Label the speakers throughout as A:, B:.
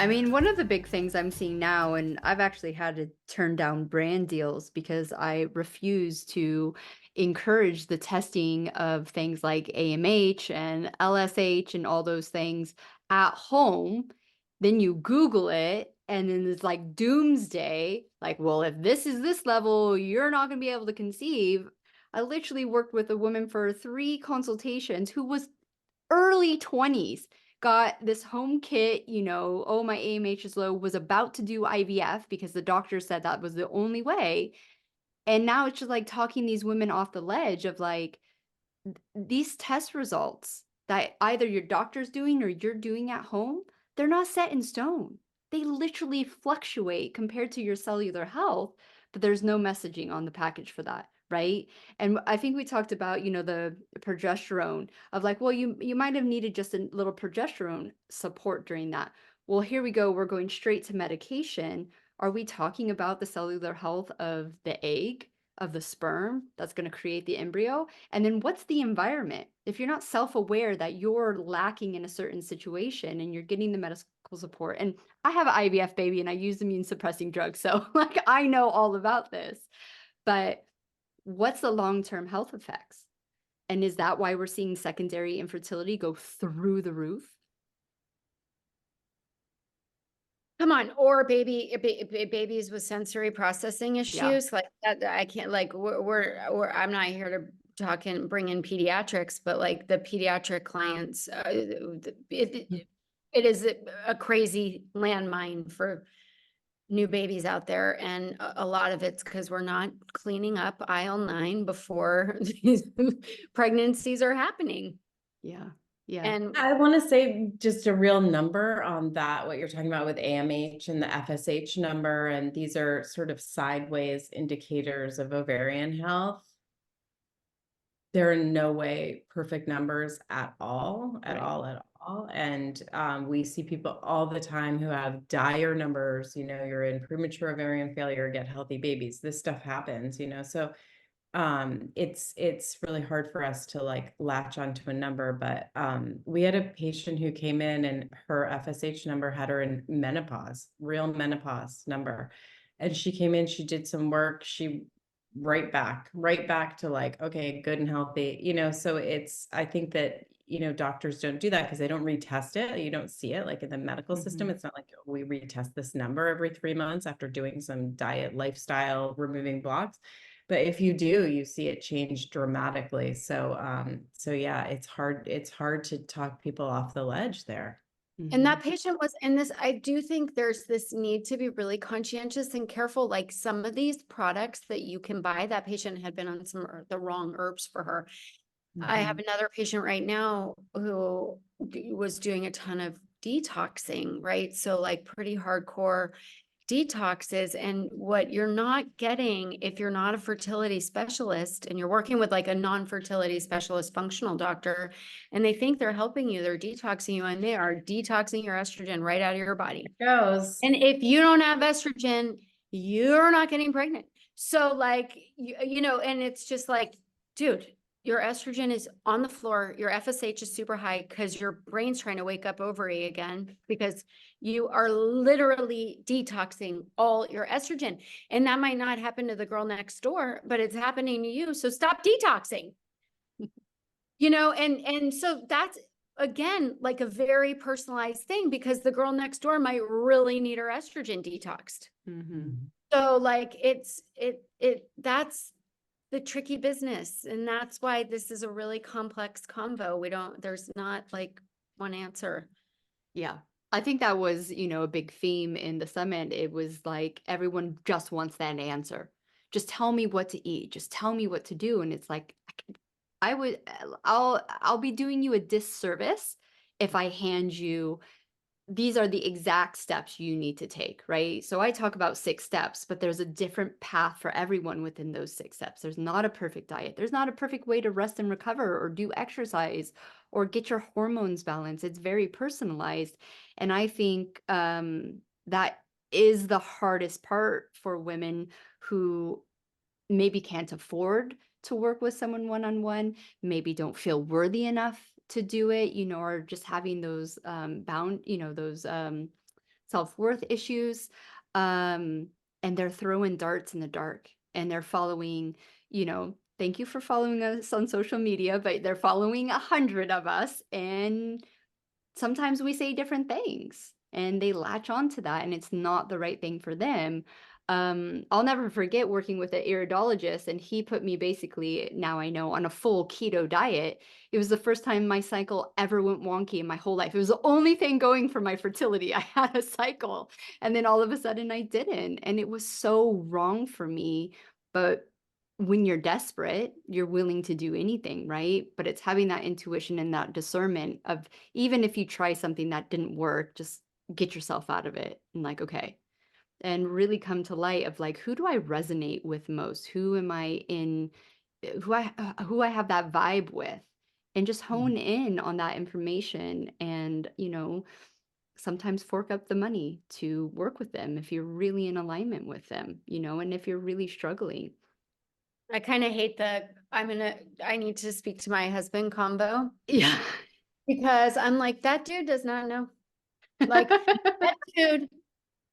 A: I mean, one of the big things I'm seeing now, and I've actually had to turn down brand deals because I refuse to encourage the testing of things like AMH and LSH and all those things at home. Then you Google it, and then it's like doomsday. Like, well, if this is this level, you're not going to be able to conceive. I literally worked with a woman for 3 consultations who was early 20s, got this home kit, oh, my AMH is low, was about to do IVF because the doctor said that was the only way. And now it's just like talking these women off the ledge of like these test results that either your doctor's doing or you're doing at home, they're not set in stone. They literally fluctuate compared to your cellular health, but there's no messaging on the package for that, right? And I think we talked about, the progesterone of like, well, you might have needed just a little progesterone support during that. Well, here we go. We're going straight to medication. Are we talking about the cellular health of the egg, of the sperm that's going to create the embryo? And then what's the environment? If you're not self-aware that you're lacking in a certain situation and you're getting the medical support, and I have an IVF baby and I use immune suppressing drugs, so like I know all about this, but what's the long-term health effects? And is that why we're seeing secondary infertility go through the roof?
B: Come on, or babies with sensory processing
A: Yeah.
B: issues like that. I can't like I'm not here to talk and bring in pediatrics, but like the pediatric clients, it is a crazy landmine for new babies out there, and a lot of it's because we're not cleaning up aisle 9 before these pregnancies are happening.
A: Yeah. Yeah.
B: And
C: I want to say just a real number on that, what you're talking about with AMH and the FSH number, and these are sort of sideways indicators of ovarian health. There are no way perfect numbers at all, at
A: Right.
C: all, at all. And we see people all the time who have dire numbers, you're in premature ovarian failure, get healthy babies. This stuff happens, so it's really hard for us to like latch onto a number, but we had a patient who came in and her FSH number had her in menopause, real menopause number. And she came in, she did some work, she right back to like, okay, good and healthy, so I think that, doctors don't do that because they don't retest it. You don't see it like in the medical system. It's not like we retest this number every 3 months after doing some diet, lifestyle, removing blocks. But if you do, you see it change dramatically. So yeah, it's hard to talk people off the ledge there.
B: And that patient was in this. I do think there's this need to be really conscientious and careful. Like some of these products that you can buy, that patient had been on the wrong herbs for her. I have another patient right now who was doing a ton of detoxing, right? So like pretty hardcore detoxes. And what you're not getting if you're not a fertility specialist and you're working with like a non-fertility specialist functional doctor and they think they're helping you, they're detoxing you, and they are detoxing your estrogen right out of your body.
C: It goes.
B: And if you don't have estrogen, you're not getting pregnant. So like, and it's just like, dude, your estrogen is on the floor. Your FSH is super high because your brain's trying to wake up ovary again because you are literally detoxing all your estrogen. And that might not happen to the girl next door, but it's happening to you. So stop detoxing. And so that's again like a very personalized thing because the girl next door might really need her estrogen detoxed. So like that's the tricky business. And that's why this is a really complex convo. There's not like one answer.
A: Yeah. I think that was, a big theme in the summit. It was like everyone just wants that answer. Just tell me what to eat. Just tell me what to do. And it's like I'll be doing you a disservice if I hand you these are the exact steps you need to take, right? So I talk about 6 steps, but there's a different path for everyone within those 6 steps. There's not a perfect diet. There's not a perfect way to rest and recover or do exercise or get your hormones balanced. It's very personalized. And I think that is the hardest part for women who maybe can't afford to work with someone one-on-one, maybe don't feel worthy enough to do it, or just having those self-worth issues. And they're throwing darts in the dark, and they're following, thank you for following us on social media, but they're following 100 of us, and sometimes we say different things and they latch on to that, and it's not the right thing for them. I'll never forget working with an iridologist, and he put me basically, now I know, on a full keto diet. It was the first time my cycle ever went wonky in my whole life. It was the only thing going for my fertility. I had a cycle, and then all of a sudden I didn't. And it was so wrong for me. But when you're desperate, you're willing to do anything, right? But it's having that intuition and that discernment of, even if you try something that didn't work, just get yourself out of it and like, okay, and really come to light of like, who do I resonate with most? Who am I in, who I have that vibe with, and just hone in on that information. And, sometimes fork up the money to work with them if you're really in alignment with them, and if you're really struggling.
B: I kind of hate the, I need to speak to my husband combo,
A: Yeah.
B: because I'm like, that dude does not know. Like, that dude,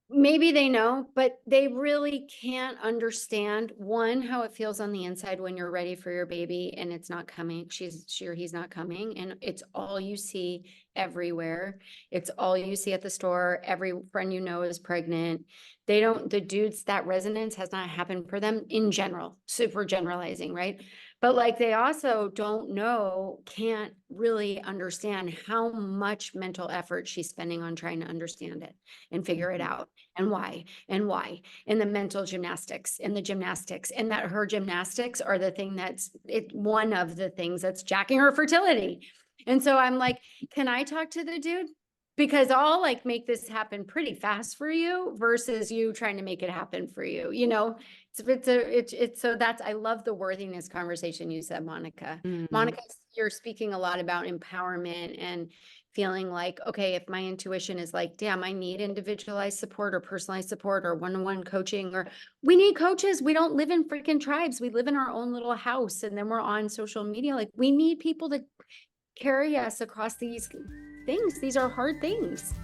B: maybe they know, but they really can't understand, one, how it feels on the inside when you're ready for your baby and it's not coming. She's sure he's not coming. And it's all you see everywhere. It's all you see at the store. Every friend is pregnant. The dudes, that resonance has not happened for them in general, super generalizing, right? But like, they also can't really understand how much mental effort she's spending on trying to understand it and figure it out, and why, and the mental gymnastics, and that her gymnastics are the thing one of the things that's jacking her fertility. And so I'm like, can I talk to the dude? Because I'll like make this happen pretty fast for you versus you trying to make it happen for you, so I love the worthiness conversation you said, Monica. Monica, you're speaking a lot about empowerment and feeling like, okay, if my intuition is like, damn, I need individualized support or personalized support or one-on-one coaching, or we need coaches. We don't live in freaking tribes. We live in our own little house, and then we're on social media. Like, we need people to carry us across these things. These are hard things.